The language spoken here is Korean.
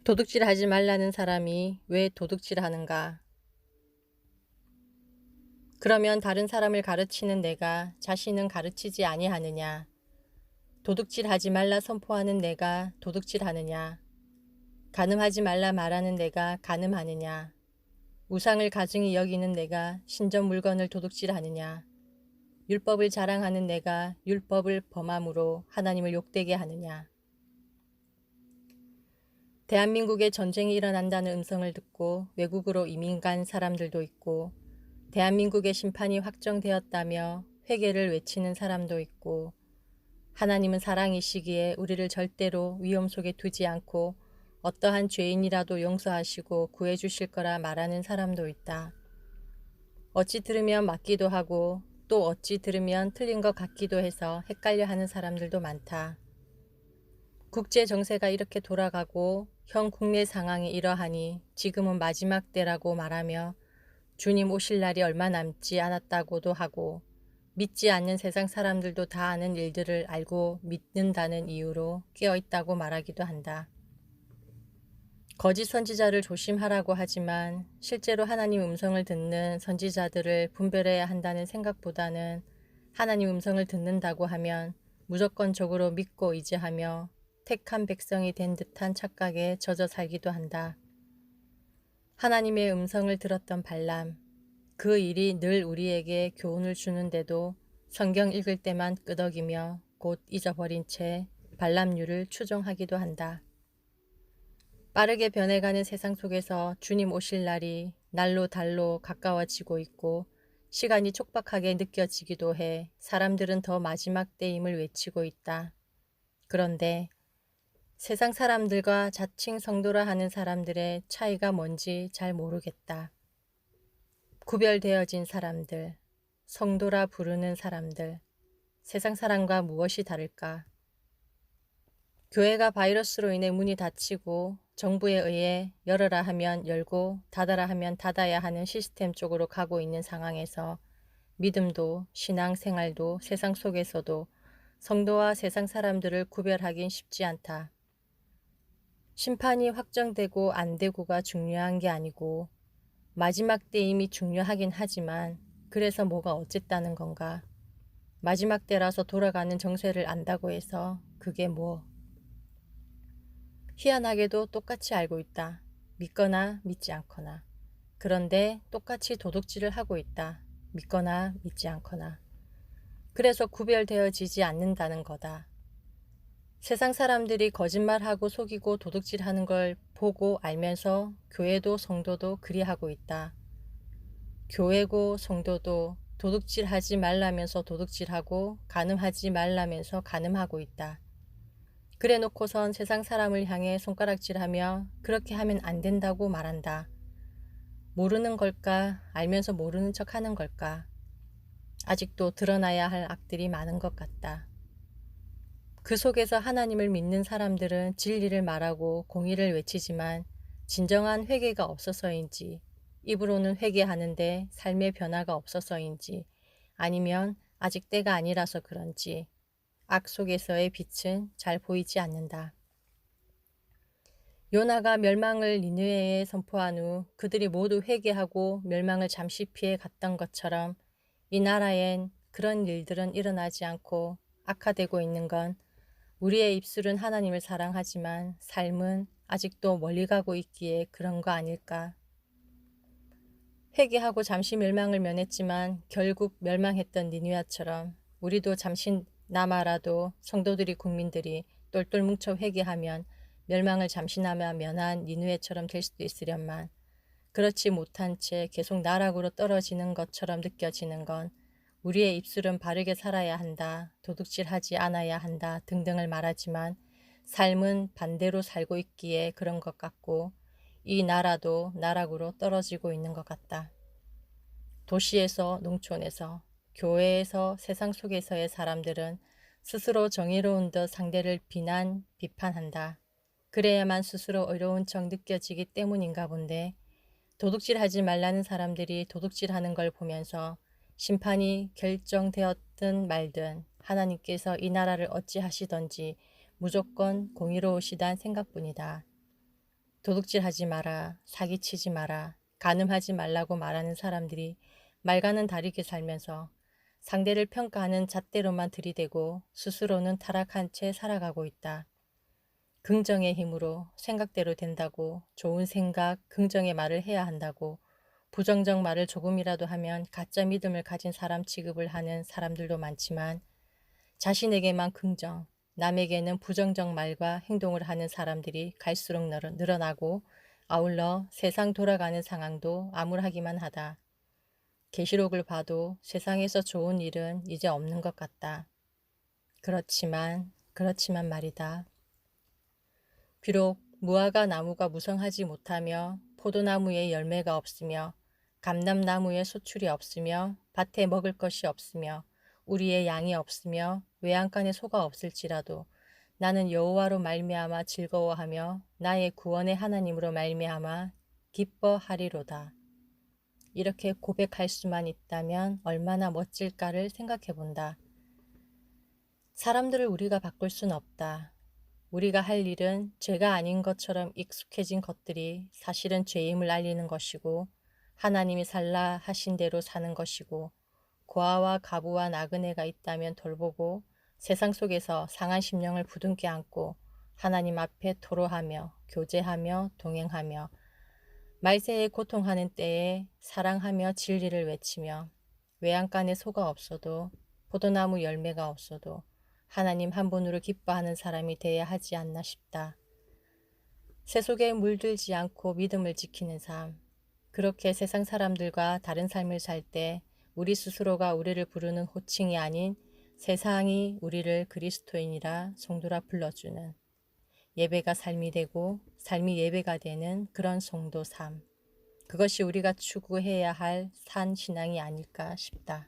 도둑질하지 말라는 사람이 왜 도둑질하는가? 그러면 다른 사람을 가르치는 내가 자신은 가르치지 아니하느냐? 도둑질하지 말라 선포하는 내가 도둑질하느냐? 간음하지 말라 말하는 내가 간음하느냐? 우상을 가증히 여기는 내가 신전 물건을 도둑질하느냐? 율법을 자랑하는 내가 율법을 범함으로 하나님을 욕되게 하느냐? 대한민국에 전쟁이 일어난다는 음성을 듣고 외국으로 이민 간 사람들도 있고, 대한민국의 심판이 확정되었다며 회개를 외치는 사람도 있고, 하나님은 사랑이시기에 우리를 절대로 위험 속에 두지 않고 어떠한 죄인이라도 용서하시고 구해주실 거라 말하는 사람도 있다. 어찌 들으면 맞기도 하고 또 어찌 들으면 틀린 것 같기도 해서 헷갈려 하는 사람들도 많다. 국제 정세가 이렇게 돌아가고 현 국내 상황이 이러하니 지금은 마지막 때라고 말하며 주님 오실 날이 얼마 남지 않았다고도 하고, 믿지 않는 세상 사람들도 다 아는 일들을 알고 믿는다는 이유로 깨어있다고 말하기도 한다. 거짓 선지자를 조심하라고 하지만 실제로 하나님 음성을 듣는 선지자들을 분별해야 한다는 생각보다는 하나님 음성을 듣는다고 하면 무조건적으로 믿고 의지하며 택한 백성이 된 듯한 착각에 젖어 살기도 한다. 하나님의 음성을 들었던 발람, 그 일이 늘 우리에게 교훈을 주는데도 성경 읽을 때만 끄덕이며 곧 잊어버린 채 발람률을 추종하기도 한다. 빠르게 변해가는 세상 속에서 주님 오실 날이 날로 달로 가까워지고 있고 시간이 촉박하게 느껴지기도 해 사람들은 더 마지막 때임을 외치고 있다. 그런데 세상 사람들과 자칭 성도라 하는 사람들의 차이가 뭔지 잘 모르겠다. 구별되어진 사람들, 성도라 부르는 사람들, 세상 사람과 무엇이 다를까? 교회가 바이러스로 인해 문이 닫히고 정부에 의해 열어라 하면 열고 닫아라 하면 닫아야 하는 시스템 쪽으로 가고 있는 상황에서 믿음도 신앙생활도 세상 속에서도 성도와 세상 사람들을 구별하긴 쉽지 않다. 심판이 확정되고 안 되고가 중요한 게 아니고 마지막 때임이 중요하긴 하지만 그래서 뭐가 어쨌다는 건가? 마지막 때라서 돌아가는 정세를 안다고 해서 그게 뭐? 희한하게도 똑같이 알고 있다. 믿거나 믿지 않거나. 그런데 똑같이 도둑질을 하고 있다. 믿거나 믿지 않거나. 그래서 구별되어지지 않는다는 거다. 세상 사람들이 거짓말하고 속이고 도둑질하는 걸 보고 알면서 교회도 성도도 그리하고 있다. 교회고 성도도 도둑질하지 말라면서 도둑질하고 간음하지 말라면서 간음하고 있다. 그래 놓고선 세상 사람을 향해 손가락질하며 그렇게 하면 안 된다고 말한다. 모르는 걸까? 알면서 모르는 척 하는 걸까? 아직도 드러나야 할 악들이 많은 것 같다. 그 속에서 하나님을 믿는 사람들은 진리를 말하고 공의를 외치지만 진정한 회개가 없어서인지, 입으로는 회개하는데 삶의 변화가 없어서인지, 아니면 아직 때가 아니라서 그런지 악 속에서의 빛은 잘 보이지 않는다. 요나가 멸망을 니느웨에 선포한 후 그들이 모두 회개하고 멸망을 잠시 피해 갔던 것처럼 이 나라엔 그런 일들은 일어나지 않고 악화되고 있는 건 우리의 입술은 하나님을 사랑하지만 삶은 아직도 멀리 가고 있기에 그런 거 아닐까. 회개하고 잠시 멸망을 면했지만 결국 멸망했던 니느웨처럼 우리도 잠시나마라도 성도들이 국민들이 똘똘 뭉쳐 회개하면 멸망을 잠시나마 면한 니느웨처럼 될 수도 있으련만 그렇지 못한 채 계속 나락으로 떨어지는 것처럼 느껴지는 건 우리의 입술은 바르게 살아야 한다, 도둑질하지 않아야 한다 등등을 말하지만 삶은 반대로 살고 있기에 그런 것 같고 이 나라도 나락으로 떨어지고 있는 것 같다. 도시에서 농촌에서 교회에서 세상 속에서의 사람들은 스스로 정의로운 듯 상대를 비판한다. 그래야만 스스로 의로운 척 느껴지기 때문인가 본데 도둑질하지 말라는 사람들이 도둑질하는 걸 보면서 심판이 결정되었든 말든 하나님께서 이 나라를 어찌하시던지 무조건 공의로우시단 생각뿐이다. 도둑질하지 마라, 사기치지 마라, 간음하지 말라고 말하는 사람들이 말과는 다르게 살면서 상대를 평가하는 잣대로만 들이대고 스스로는 타락한 채 살아가고 있다. 긍정의 힘으로 생각대로 된다고, 좋은 생각, 긍정의 말을 해야 한다고, 부정적 말을 조금이라도 하면 가짜 믿음을 가진 사람 취급을 하는 사람들도 많지만 자신에게만 긍정, 남에게는 부정적 말과 행동을 하는 사람들이 갈수록 늘어나고 아울러 세상 돌아가는 상황도 암울하기만 하다. 계시록을 봐도 세상에서 좋은 일은 이제 없는 것 같다. 그렇지만 말이다. 비록 무화과 나무가 무성하지 못하며 포도나무에 열매가 없으며 감람나무에 소출이 없으며 밭에 먹을 것이 없으며 우리의 양이 없으며 외양간에 소가 없을지라도 나는 여호와로 말미암아 즐거워하며 나의 구원의 하나님으로 말미암아 기뻐하리로다. 이렇게 고백할 수만 있다면 얼마나 멋질까를 생각해 본다. 사람들을 우리가 바꿀 순 없다. 우리가 할 일은 죄가 아닌 것처럼 익숙해진 것들이 사실은 죄임을 알리는 것이고 하나님이 살라 하신 대로 사는 것이고 고아와 가부와 나그네가 있다면 돌보고 세상 속에서 상한 심령을 부둥켜 안고 하나님 앞에 토로하며 교제하며 동행하며 말세에 고통하는 때에 사랑하며 진리를 외치며 외양간에 소가 없어도 포도나무 열매가 없어도 하나님 한 분으로 기뻐하는 사람이 되어야 하지 않나 싶다. 새 속에 물들지 않고 믿음을 지키는 삶. 그렇게 세상 사람들과 다른 삶을 살 때 우리 스스로가 우리를 부르는 호칭이 아닌 세상이 우리를 그리스도인이라 성도라 불러주는 예배가 삶이 되고 삶이 예배가 되는 그런 성도 삶. 그것이 우리가 추구해야 할 산 신앙이 아닐까 싶다.